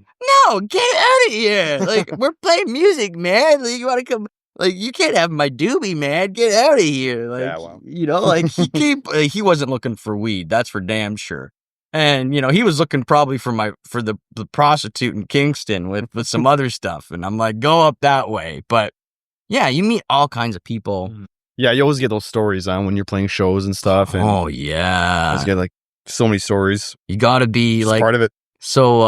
no, get out of here. Like, we're playing music, man. Like, you want to come? Like, you can't have my doobie, man. Get out of here. Like, you know, like, he wasn't looking for weed. That's for damn sure. And, you know, he was looking probably for the prostitute in Kingston with some other stuff. And I'm like, go up that way. But Yeah, you meet all kinds of people. Yeah, you always get those stories on when you're playing shows and stuff. And Oh you yeah, always get like so many stories. you got to be It's like part of it. so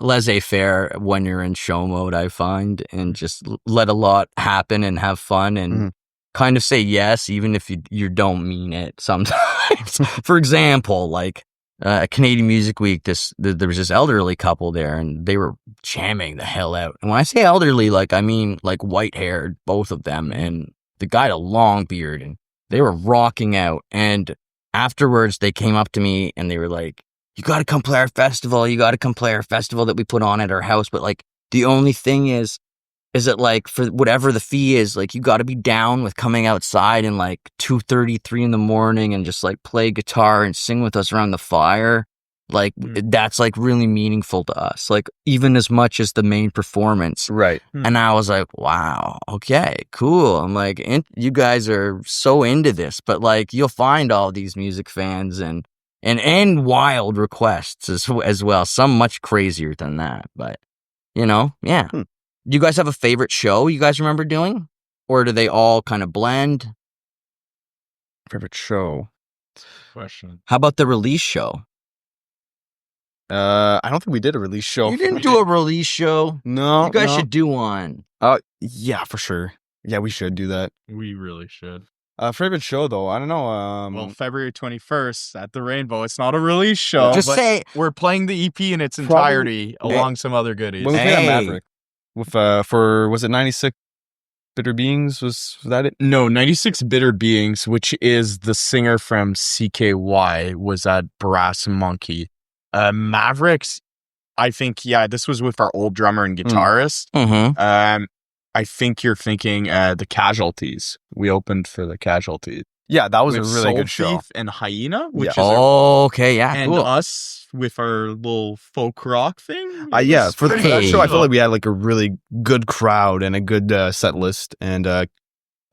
laissez-faire when you're in show mode, I find, and just let a lot happen and have fun and kind of say yes even if you don't mean it sometimes. For example, like Canadian Music Week, there was this elderly couple there and they were jamming the hell out. And when I say elderly, like I mean like white-haired, both of them, and the guy had a long beard, and they were rocking out. And afterwards they came up to me and they were like, you got to come play our festival. You got to come play our festival that we put on at our house. But like, the only thing is that like for whatever the fee is, like you got to be down with coming outside and like 2:33 in the morning and just like play guitar and sing with us around the fire. Like that's like really meaningful to us, like even as much as the main performance. Right. And I was like, wow, okay, cool. I'm like, you guys are so into this, but like you'll find all these music fans and wild requests as well. Some much crazier than that, but yeah. Do you guys have a favorite show you guys remember doing, or do they all kind of blend? Favorite show? Question. How about the release show? I don't think we did a release show. You didn't do a release show. No. You guys should do one. Yeah, for sure. Yeah, we should do that. We really should. Favorite show though, I don't know. Well, February 21st at the Rainbow. It's not a release show. Just but say we're playing the EP in its entirety along some other goodies. when we played at Hey. Maverick with for was it 96 Bitter Beings? Was that it? No, 96 Bitter Beings, which is the singer from CKY, was at Brass Monkey. Mavericks, I think, this was with our old drummer and guitarist. I think you're thinking the Casualties. We opened for the Casualties. Yeah, that was with a really Soul good show. Thief and Hyena, which Yeah. is our, Okay, yeah, and cool. us with our little folk rock thing. Yeah, for that pretty show, I feel cool. like we had like a really good crowd and a good set list, and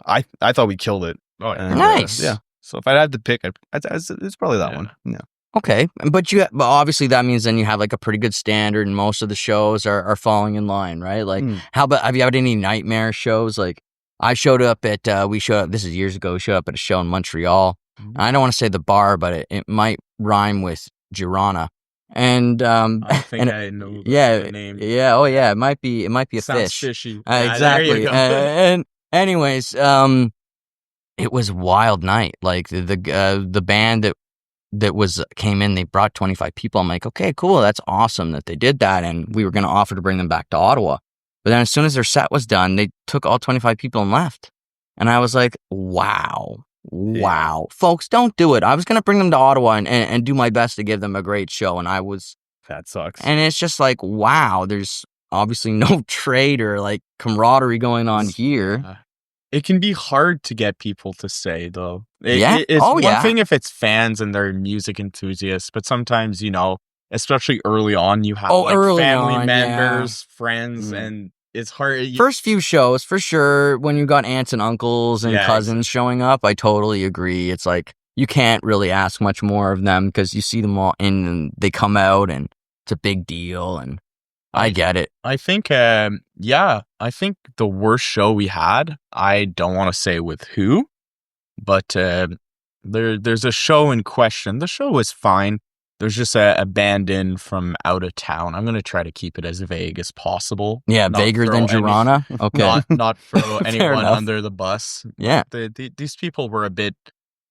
I thought we killed it. Oh, yeah. And, Nice. yeah. So if I had to pick, it's probably that Yeah. one. Yeah. Okay, but obviously that means then you have like a pretty good standard, and most of the shows are falling in line, right? Like, how about, have you had any nightmare shows? Like, I showed up at this is years ago. We showed up at a show in Montreal. I don't want to say the bar, but it might rhyme with Girona. And I think and I know the name. yeah, oh yeah, it might be a Sounds fish. fishy. There you Exactly. go. And anyways, it was a wild night. Like the band that came in, they brought 25 people. I'm like, okay, cool, that's awesome that they did that, and we were going to offer to bring them back to Ottawa. But then as soon as their set was done, they took all 25 people and left. And I was like, wow, folks, don't do it. I was going to bring them to Ottawa and do my best to give them a great show, and That sucks. and it's just like, wow, there's obviously no trade or like camaraderie going on here. It can be hard to get people to say, though. It's Oh, one yeah. thing if it's fans and they're music enthusiasts, but sometimes, especially early on, you have early family on, members, friends, and it's hard. First few shows, for sure, when you got aunts and uncles and Yeah, cousins showing up, I totally agree. It's like, you can't really ask much more of them because you see them all in and they come out and it's a big deal, and I get it. I think, I think the worst show we had, I don't want to say with who, but there's a show in question. The show was fine. There's just a band in from out of town. I'm going to try to keep it as vague as possible. Yeah, Not vaguer throw than any- Girona. Okay. Not throw anyone enough. under the bus. Yeah. These people were a bit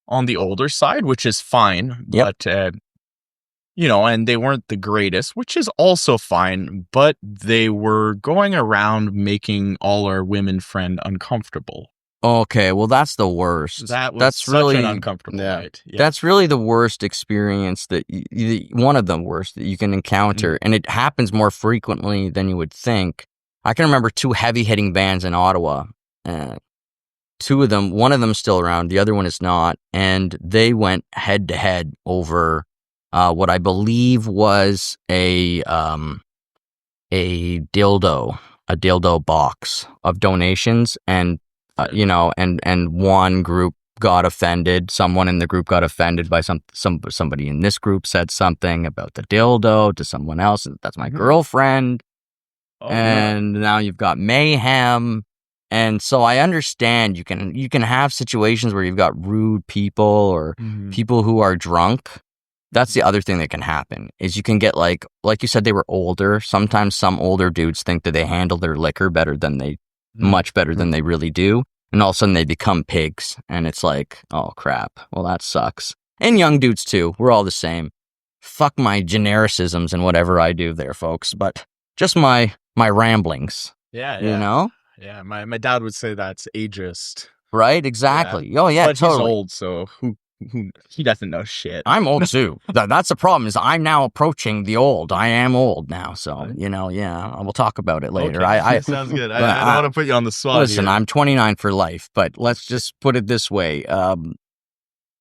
on the older side, which is fine. Yep. But, and they weren't the greatest, which is also fine. But they were going around making all our women friend uncomfortable. Okay, well, that's the worst. That's such really an uncomfortable Yeah. night. Yeah. That's really the worst experience that one of the worst that you can encounter, and it happens more frequently than you would think. I can remember two heavy-hitting bands in Ottawa. Two of them, one of them is still around, the other one is not, and they went head-to-head over what I believe was a dildo box of donations, and and one group got offended. Someone in the group got offended by somebody in this group said something about the dildo to someone else. That's my girlfriend. Oh, And now you've got mayhem. And so I understand you can have situations where you've got rude people or people who are drunk. That's the other thing that can happen is you can get like you said, they were older. Sometimes some older dudes think that they handle their liquor much better than they really do. And all of a sudden they become pigs. And it's like, oh crap. Well, that sucks. And young dudes too. We're all the same. Fuck my genericisms and whatever I do there, folks. But just my ramblings. Yeah. You know? Yeah. My dad would say that's ageist. Right? Exactly. Yeah. Oh yeah, but totally. He's old, so who he doesn't know shit. I'm old too. That's the problem is I'm now approaching the old. I am old now. So, we'll talk about it later. Okay. Sounds good. I don't want to put you on the spot. Listen, here. I'm 29 for life, but let's just put it this way. I'm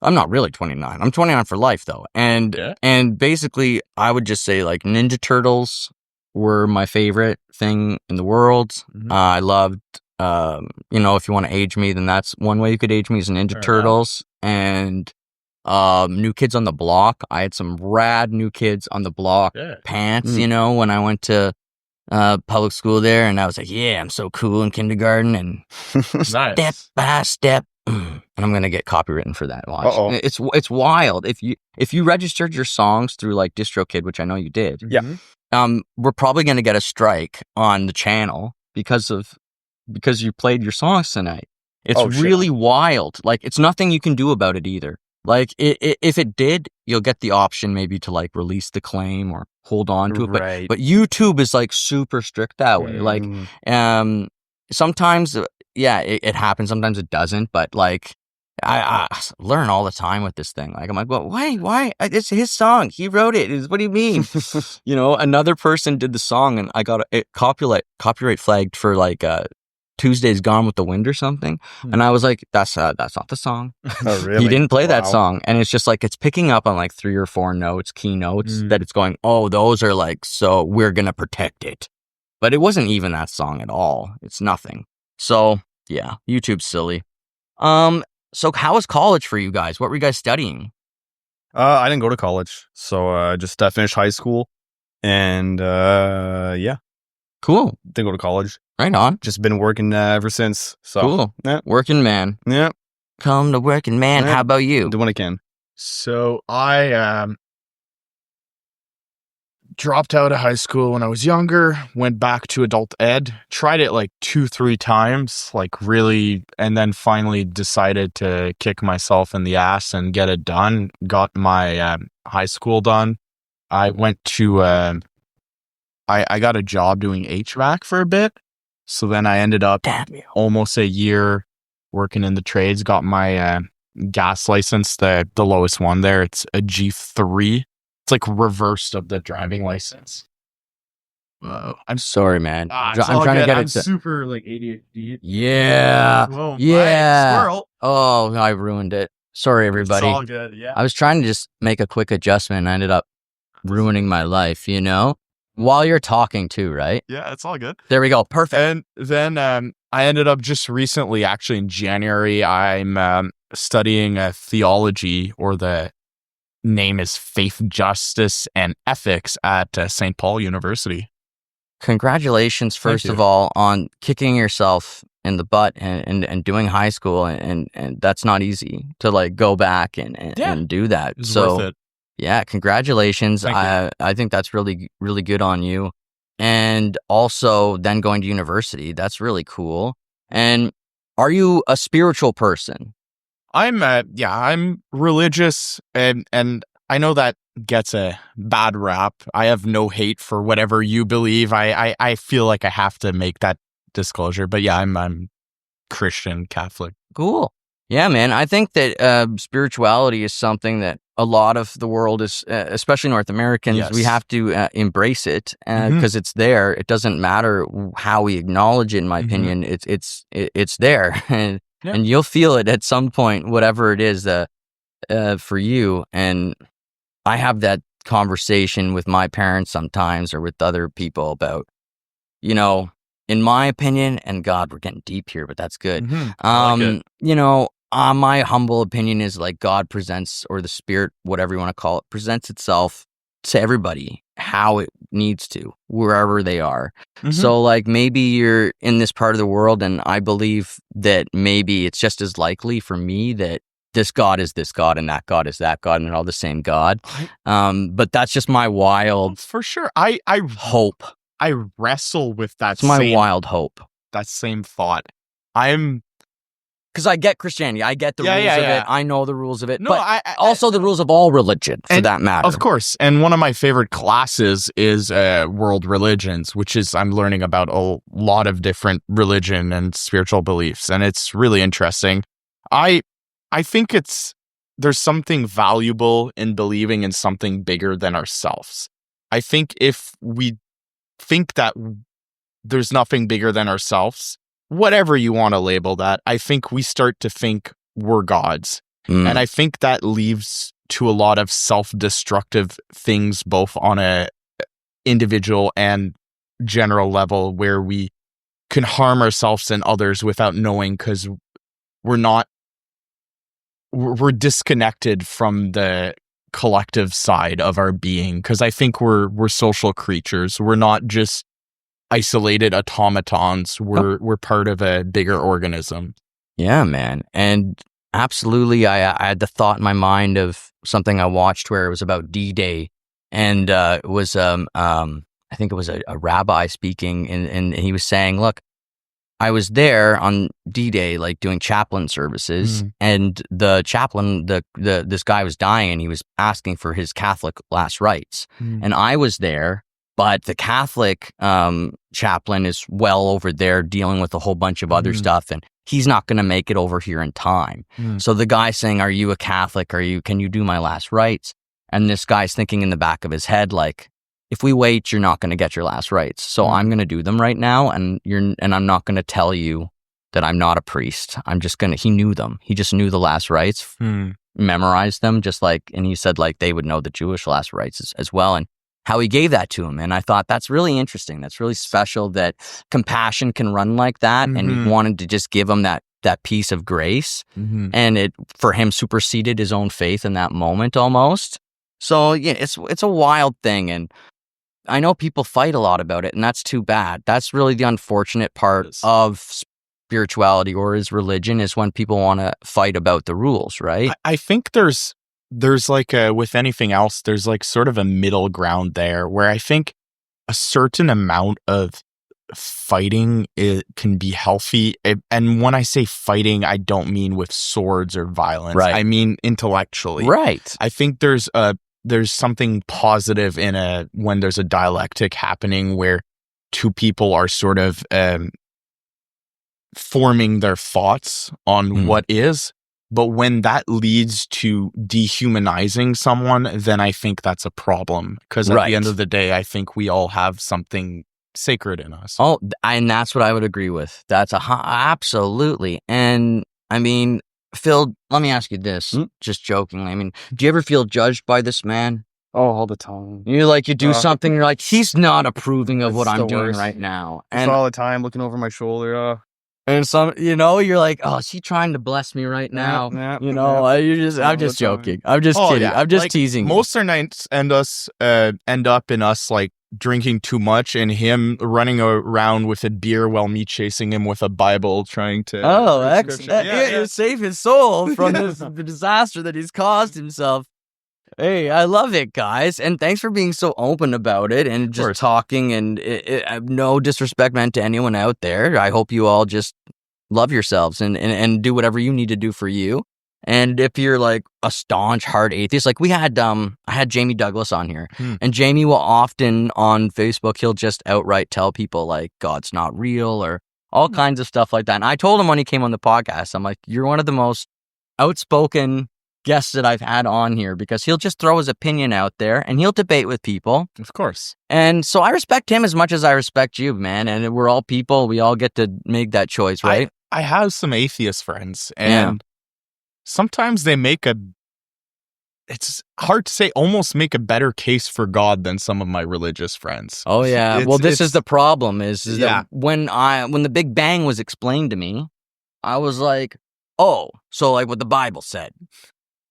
not really 29. I'm 29 for life though. And basically I would just say like Ninja Turtles were my favorite thing in the world. I loved, if you want to age me, then that's one way you could age me is Ninja Turtles. And New Kids on the Block. I had some rad New Kids on the Block pants, when I went to public school there. And I was like, yeah, I'm so cool in kindergarten. And step by step. And I'm going to get copywritten for that. Watch. Uh-oh. It's wild. If you registered your songs through like DistroKid, which I know you did. Yeah. We're probably going to get a strike on the channel because you played your songs tonight. It's really wild. Like, it's nothing you can do about it either. Like, if it did, you'll get the option maybe to, like, release the claim or hold on to it. Right. But YouTube is, like, super strict that way. Like, sometimes, it happens. Sometimes it doesn't. But, like, I learn all the time with this thing. Like, I'm like, well, why? It's his song. He wrote it. What do you mean? Another person did the song, and I got it copyright flagged for, like, Tuesday's Gone with the Wind or something. And I was like, that's not the song. Oh, really? He didn't play that song. And it's just like, it's picking up on like 3 or 4 notes, key notes that it's going, oh, those are like, so we're going to protect it. But it wasn't even that song at all. It's nothing. So yeah, YouTube's silly. So how was college for you guys? What were you guys studying? I didn't go to college. So I just finished high school and Cool. didn't go to college. Right on. Just been working ever since. So Cool. Yeah. Working man. Yeah. Come to working man. Yeah. How about you? Do what I can. So I dropped out of high school when I was younger, went back to adult ed, tried it like 2-3 times, like really, and then finally decided to kick myself in the ass and get it done. Got my high school done. I went to, I got a job doing HVAC for a bit. So then I ended up almost a year working in the trades, got my gas license, the lowest one there. It's a G3. It's like reversed of the driving license. I'm sorry, man. I'm trying to get I'm it. super like ADHD. Yeah. Whoa, Yeah. squirrel. Oh, I ruined it. Sorry, everybody. It's all good. Yeah. I was trying to just make a quick adjustment and I ended up ruining my life, While you're talking too, right? Yeah, it's all good. There we go. Perfect. And then I ended up just recently, actually in January, I'm studying theology, or the name is Faith, Justice, and Ethics at St. Paul University. Congratulations, first of all, on kicking yourself in the butt and doing high school. And that's not easy to like go back and do that. It's so worth it. Yeah, congratulations. Thank you. I think that's really, really good on you. And also then going to university, that's really cool. And are you a spiritual person? I'm religious, and I know that gets a bad rap. I have no hate for whatever you believe. I feel like I have to make that disclosure, but yeah, I'm Christian Catholic. Cool. Yeah, man. I think that spirituality is something that a lot of the world is, especially North Americans, Yes. we have to embrace it because it's there. It doesn't matter how we acknowledge it. In my opinion, it's there, and you'll feel it at some point, whatever it is for you. And I have that conversation with my parents sometimes, or with other people about, in my opinion, and God, we're getting deep here, but that's good. I like it. My humble opinion is like God presents, or the spirit, whatever you want to call it, presents itself to everybody how it needs to, wherever they are. Mhm. So like maybe you're in this part of the world, and I believe that maybe it's just as likely for me that this God is this God and that God is that God and they're all the same God. But that's just my wild For sure. I hope. wrestle with that It's my same wild hope. that same thought. I'm Because I get Christianity. I get the Yeah, rules yeah, of yeah. it. I know the rules of it. No, but also the rules of all religion, for And that matter. Of course. And one of my favorite classes is world religions, which is I'm learning about a lot of different religion and spiritual beliefs. And it's really interesting. I think there's something valuable in believing in something bigger than ourselves. I think if we think that there's nothing bigger than ourselves, whatever you want to label that, I think we start to think we're gods. Mm. And I think that leads to a lot of self-destructive things, both on a individual and general level, where we can harm ourselves and others without knowing, because we're disconnected from the collective side of our being. Because I think we're social creatures. We're not just isolated automatons. We're part of a bigger organism. Yeah, man. And absolutely, I had the thought in my mind of something I watched where it was about D-Day. And it was, I think it was a rabbi speaking, and he was saying, look, I was there on D-Day, like doing chaplain services, and the chaplain, this guy was dying, and he was asking for his Catholic last rites. And I was there, but the Catholic chaplain is well over there dealing with a whole bunch of other stuff, and he's not going to make it over here in time. So the guy's saying, "Are you a Catholic? Can you do my last rites?" And this guy's thinking in the back of his head, like, if we wait, you're not going to get your last rites. So I'm going to do them right now, and I'm not going to tell you that I'm not a priest. I'm just going to. He knew them. He just knew the last rites, memorized them, just like. And he said like they would know the Jewish last rites as well, and how he gave that to him. And I thought that's really interesting. That's really special that compassion can run like that, and he wanted to just give him that piece of grace, and it for him superseded his own faith in that moment almost. So yeah, it's a wild thing, and I know people fight a lot about it, and that's too bad. That's really the unfortunate part of spirituality or is religion, is when people want to fight about the rules, right? I think there's like with anything else, there's like sort of a middle ground there, where I think a certain amount of fighting can be healthy. And when I say fighting, I don't mean with swords or violence. Right. I mean intellectually. Right. I think there's something positive in when there's a dialectic happening where two people are sort of forming their thoughts on what is. But when that leads to dehumanizing someone, then I think that's a problem. Because at the end of the day, I think we all have something sacred in us. Oh, and that's what I would agree with. That's absolutely. And I mean, Phil, let me ask you this, just jokingly. I mean, do you ever feel judged by this man? Oh, all the time. You do something, you're like, he's not approving of what It's I'm the doing worst. right now. Just And all the time looking over my shoulder. and some, you're like, oh, is he trying to bless me right now? I'm just joking. I'm just kidding. Yeah. I'm just Like, teasing. Most of our nights end up in us like drinking too much and him running around with a beer while me chasing him with a Bible trying to. Oh, read excellent. scripture. You save his soul from the disaster that he's caused himself. Hey, I love it, guys. And thanks for being so open about it and just talking. And no disrespect meant to anyone out there. I hope you all just love yourselves and do whatever you need to do for you. And if you're like a staunch hard atheist, like I had Jamie Douglas on here, and Jamie will often on Facebook, he'll just outright tell people like God's not real or all kinds of stuff like that. And I told him when he came on the podcast, I'm like, you're one of the most outspoken guests that I've had on here, because he'll just throw his opinion out there and he'll debate with people. Of course. And so I respect him as much as I respect you, man. And we're all people. We all get to make that choice, right? I have some atheist friends, and sometimes they it's hard to say, almost make a better case for God than some of my religious friends. Oh yeah. Well, this is the problem is that when the Big Bang was explained to me, I was like, oh, so like what the Bible said.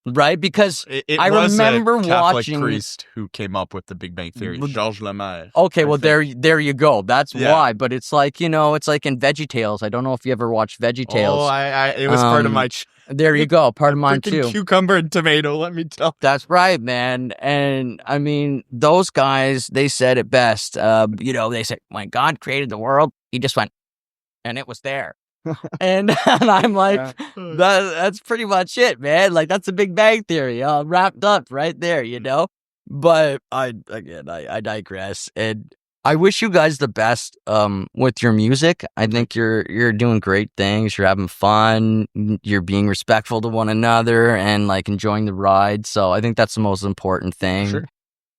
right? Because It I was remember a Catholic watching- priest who came up with the Big Bang Theory, Georges Lemaire. okay, I well think. there you go. That's Yeah. why. But it's like, it's like in VeggieTales. I don't know if you ever watched VeggieTales. Oh, it was part of my. There you go. Part of mine freaking too. Cucumber and tomato. Let me tell. That's right, man. And I mean, those guys, they said it best. They said, when God created the world, he just went, and it was there. and I'm like, that's pretty much it, man. Like, that's a Big Bang Theory wrapped up right there, But I digress. And I wish you guys the best with your music. I think you're doing great things. You're having fun. You're being respectful to one another and like enjoying the ride. So I think that's the most important thing. Sure.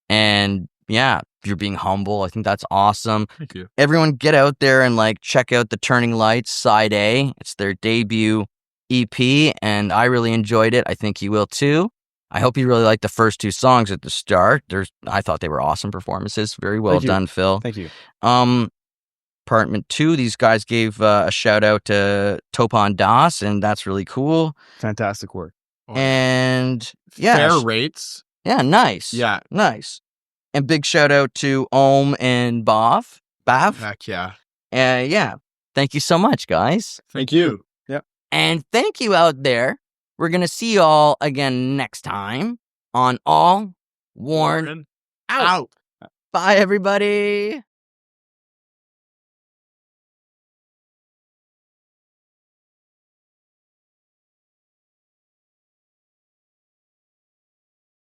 And yeah, you're being humble. I think that's awesome. Thank you. Everyone get out there and like check out the Turning Lights side A. It's their debut EP and I really enjoyed it. I think you will too. I hope you really liked the first 2 songs at the start. I thought they were awesome performances. Very well done, Phil. Thank you. Apartment 2, these guys gave a shout out to Topon Das, and that's really cool. Fantastic work. And yeah, Fair rates. yeah, nice. Yeah. Nice. And big shout out to Ohm and Bav. Heck yeah. Yeah. Thank you so much, guys. Thank you. And thank you out there. We're going to see y'all again next time on All Worn Out. Bye, everybody.